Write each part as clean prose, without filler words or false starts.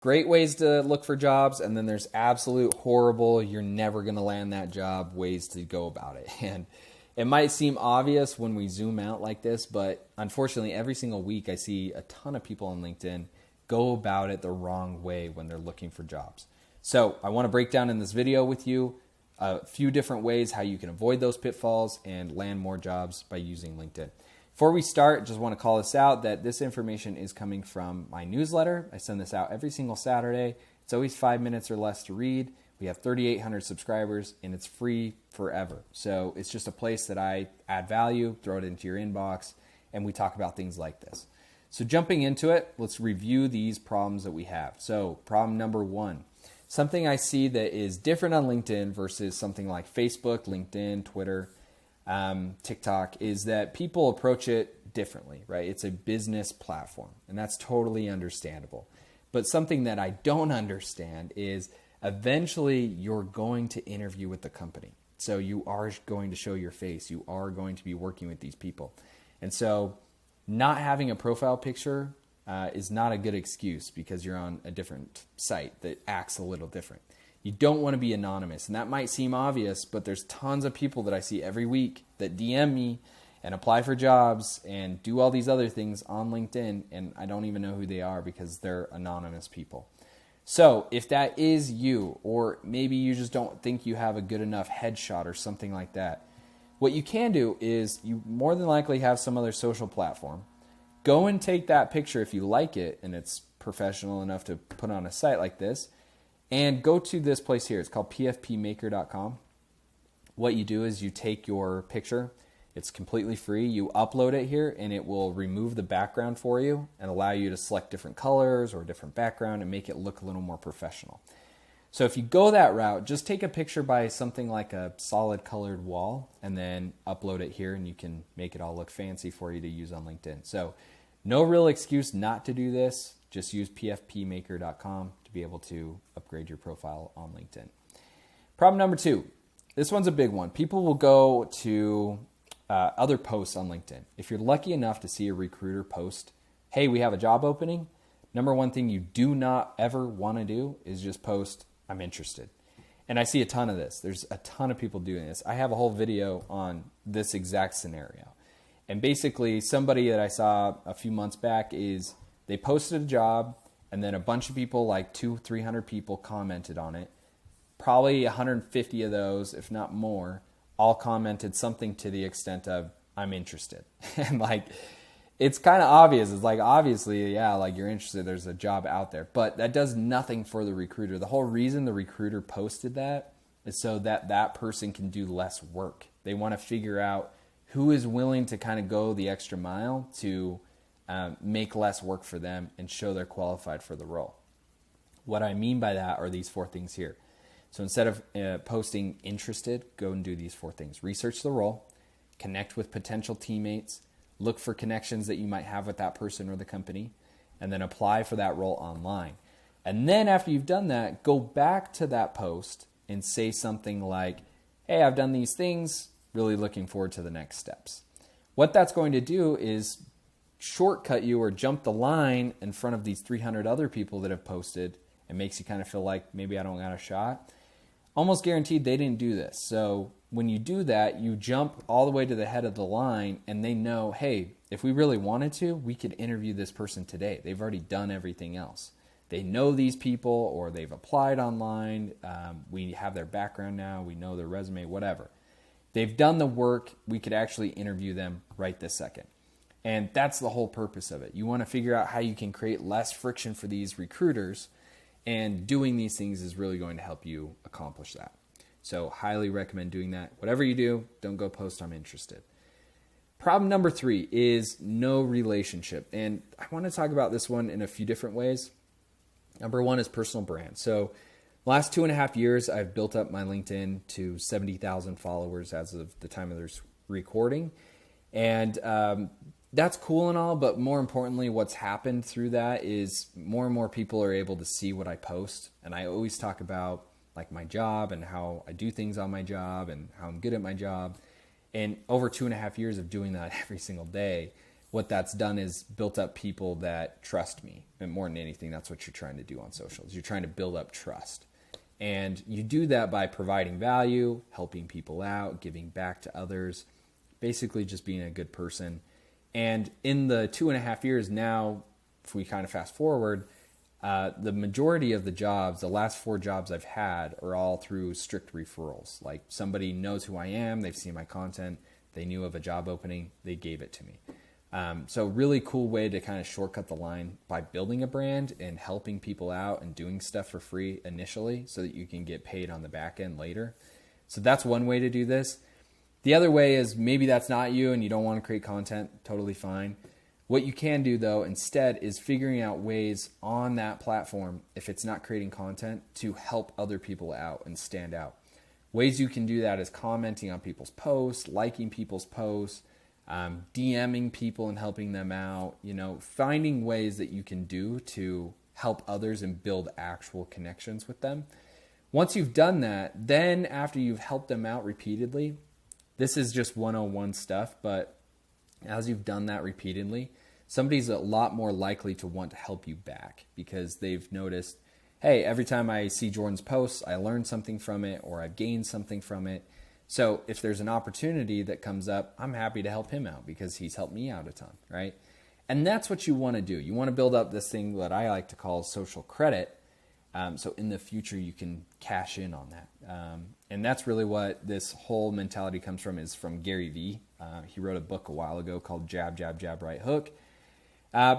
great ways to look for jobs, and then there's absolute horrible, you're never going to land that job ways to go about it. And it might seem obvious when we zoom out like this, but unfortunately, every single week I see a ton of people on LinkedIn go about it the wrong way when they're looking for jobs. So I want to break down in this video with you a few different ways how you can avoid those pitfalls and land more jobs by using LinkedIn. Before we start, just want to call this out that this information is coming from my newsletter. I send this out every single Saturday. It's always 5 minutes or less to read. We have 3,800 subscribers and it's free forever. So it's just a place that I add value, throw it into your inbox, and we talk about things like this. So jumping into it, let's review these problems that we have. So problem number one, something I see that is different on LinkedIn versus something like Facebook, LinkedIn, Twitter, TikTok, is that people approach it differently, right? It's a business platform, and that's totally understandable. But something that I don't understand is eventually you're going to interview with the company. So you are going to show your face. You are going to be working with these people. And so not having a profile picture is not a good excuse because you're on a different site that acts a little different. You don't want to be anonymous, and that might seem obvious, but there's tons of people that I see every week that DM me and apply for jobs and do all these other things on LinkedIn, and I don't even know who they are because they're anonymous people. So if that is you, or maybe you just don't think you have a good enough headshot or something like that, what you can do is you more than likely have some other social platform. Go and take that picture if you like it and it's professional enough to put on a site like this, and go to this place here. It's called pfpmaker.com. What you do is you take your picture. It's completely free. You upload it here and it will remove the background for you and allow you to select different colors or a different background and make it look a little more professional. So if you go that route, just take a picture by something like a solid colored wall and then upload it here and you can make it all look fancy for you to use on LinkedIn. So no real excuse not to do this. Just use pfpmaker.com to be able to upgrade your profile on LinkedIn. Problem number two. This one's a big one. People will go to other posts on LinkedIn. If you're lucky enough to see a recruiter post, hey, we have a job opening, number one thing you do not ever want to do is just post, I'm interested. And I see a ton of this. There's a ton of people doing this. I have a whole video on this exact scenario. And basically, somebody that I saw a few months back is they posted a job, and then a bunch of people, like 200-300 people, commented on it. Probably 150 of those, if not more, all commented something to the extent of, I'm interested. And like, it's kind of obvious. It's like, obviously, yeah, like you're interested. There's a job out there. But that does nothing for the recruiter. The whole reason the recruiter posted that is so that that person can do less work. They want to figure out who is willing to kind of go the extra mile to make less work for them and show they're qualified for the role. What I mean by that are these four things here. So instead of posting interested, go and do these four things. Research the role, connect with potential teammates, look for connections that you might have with that person or the company, and then apply for that role online. And then after you've done that, go back to that post and say something like, hey, I've done these things, really looking forward to the next steps. What that's going to do is shortcut you or jump the line in front of these 300 other people that have posted and makes you kind of feel like maybe I don't got a shot. Almost guaranteed they didn't do this. So when you do that, you jump all the way to the head of the line and they know, hey, if we really wanted to, we could interview this person today. They've already done everything else. They know these people or they've applied online. We have their background now. We know their resume, whatever. They've done the work. We could actually interview them right this second. And that's the whole purpose of it. You want to figure out how you can create less friction for these recruiters, and doing these things is really going to help you accomplish that. So highly recommend doing that. Whatever you do, don't go post I'm interested. Problem number three is no relationship. And I want to talk about this one in a few different ways. Number one is personal brand. So last 2.5 years, I've built up my LinkedIn to 70,000 followers as of the time of this recording. And that's cool and all, but more importantly, what's happened through that is more and more people are able to see what I post. And I always talk about like my job and how I do things on my job and how I'm good at my job. And over 2.5 years of doing that every single day, what that's done is built up people that trust me. And more than anything, that's what you're trying to do on socials. You're trying to build up trust. And you do that by providing value, helping people out, giving back to others, basically just being a good person. And in the 2.5 years now, if we kind of fast forward, the majority of the jobs, the last 4 jobs I've had, are all through strict referrals. Like somebody knows who I am, they've seen my content, they knew of a job opening, they gave it to me. So really cool way to kind of shortcut the line by building a brand and helping people out and doing stuff for free initially so that you can get paid on the back end later. So that's one way to do this. The other way is maybe that's not you and you don't want to create content, totally fine. What you can do though instead is figuring out ways on that platform, if it's not creating content, to help other people out and stand out. Ways you can do that is commenting on people's posts, liking people's posts, DMing people and helping them out, finding ways that you can do to help others and build actual connections with them. Once you've done that, then after you've helped them out repeatedly, this is just 101 stuff, but as you've done that repeatedly, somebody's a lot more likely to want to help you back because they've noticed, hey, every time I see Jordan's posts, I learned something from it or I've gained something from it. So if there's an opportunity that comes up, I'm happy to help him out because he's helped me out a ton, right? And that's what you want to do. You want to build up this thing that I like to call social credit. So in the future, you can cash in on that. And that's really what this whole mentality comes from, is from Gary Vee. He wrote a book a while ago called Jab, Jab, Jab, Right Hook.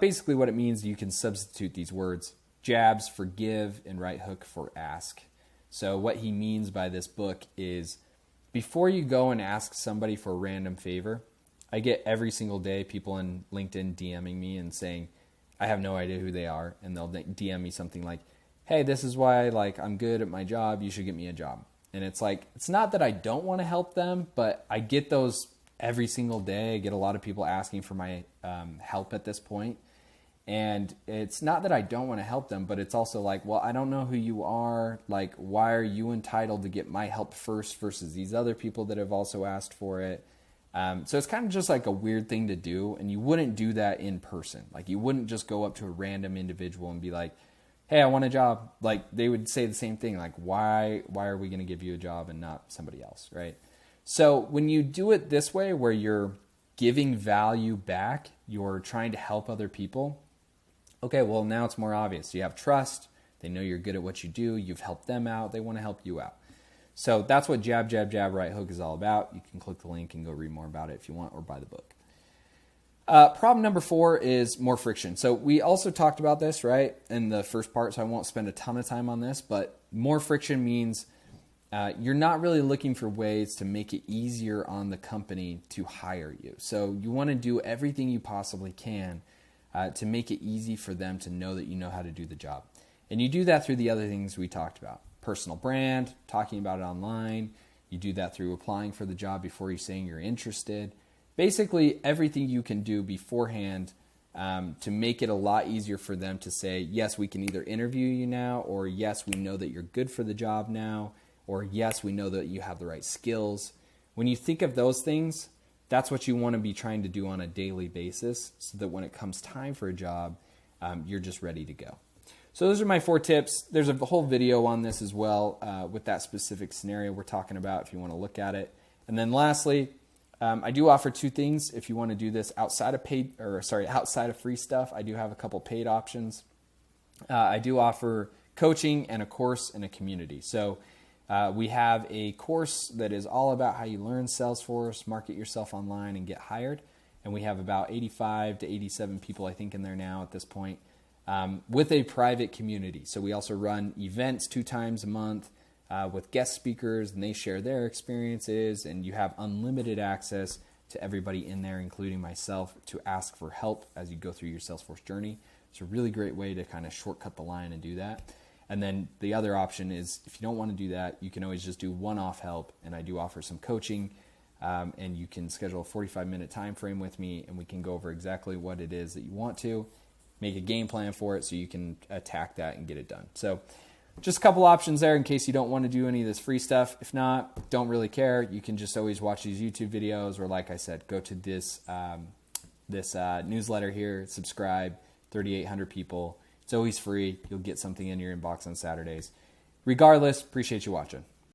Basically what it means, you can substitute these words, jabs for give and right hook for ask. So what he means by this book is, before you go and ask somebody for a random favor, I get every single day people in LinkedIn DMing me and saying, I have no idea who they are. And they'll DM me something like, hey, this is why I'm good at my job. You should get me a job. And it's like, it's not that I don't want to help them, but I get those every single day. I get a lot of people asking for my help at this point. And it's not that I don't want to help them, but it's also like, well, I don't know who you are. Like, why are you entitled to get my help first versus these other people that have also asked for it? So it's kind of just like a weird thing to do. And you wouldn't do that in person. Like, you wouldn't just go up to a random individual and be like, hey, I want a job. Like, they would say the same thing. Like, why are we going to give you a job and not somebody else, right? So when you do it this way, where you're giving value back, you're trying to help other people, okay, well, now it's more obvious. You have trust. They know you're good at what you do. You've helped them out. They want to help you out. So that's what Jab, Jab, Jab, Right Hook is all about. You can click the link and go read more about it if you want, or buy the book. Problem number 4 is more friction. So we also talked about this, right, in the first part, so I won't spend a ton of time on this, but more friction means you're not really looking for ways to make it easier on the company to hire you. So you want to do everything you possibly can to make it easy for them to know that you know how to do the job. And you do that through the other things we talked about. Personal brand, talking about it online. You do that through applying for the job before you saying you're interested. Basically, everything you can do beforehand to make it a lot easier for them to say, yes, we can either interview you now, or yes, we know that you're good for the job now, or yes, we know that you have the right skills. When you think of those things, that's what you want to be trying to do on a daily basis so that when it comes time for a job, you're just ready to go. So those are my 4 tips. There's a whole video on this as well with that specific scenario we're talking about if you want to look at it. And then lastly, I do offer 2 things if you want to do this outside of free stuff. I do have a couple paid options. I do offer coaching and a course and a community. So we have a course that is all about how you learn Salesforce, market yourself online, and get hired. And we have about 85 to 87 people, I think, in there now at this point, with a private community. So we also run events 2 times a month with guest speakers, and they share their experiences, and you have unlimited access to everybody in there, including myself, to ask for help as you go through your Salesforce journey. It's a really great way to kind of shortcut the line and do that. And then the other option is, if you don't want to do that, you can always just do one-off help, and I do offer some coaching, and you can schedule a 45-minute time frame with me, and we can go over exactly what it is that you want to, make a game plan for it so you can attack that and get it done. So just a couple options there in case you don't want to do any of this free stuff. If not, don't really care. You can just always watch these YouTube videos, or like I said, go to this this newsletter here. Subscribe, 3,800 people. It's always free. You'll get something in your inbox on Saturdays. Regardless, appreciate you watching.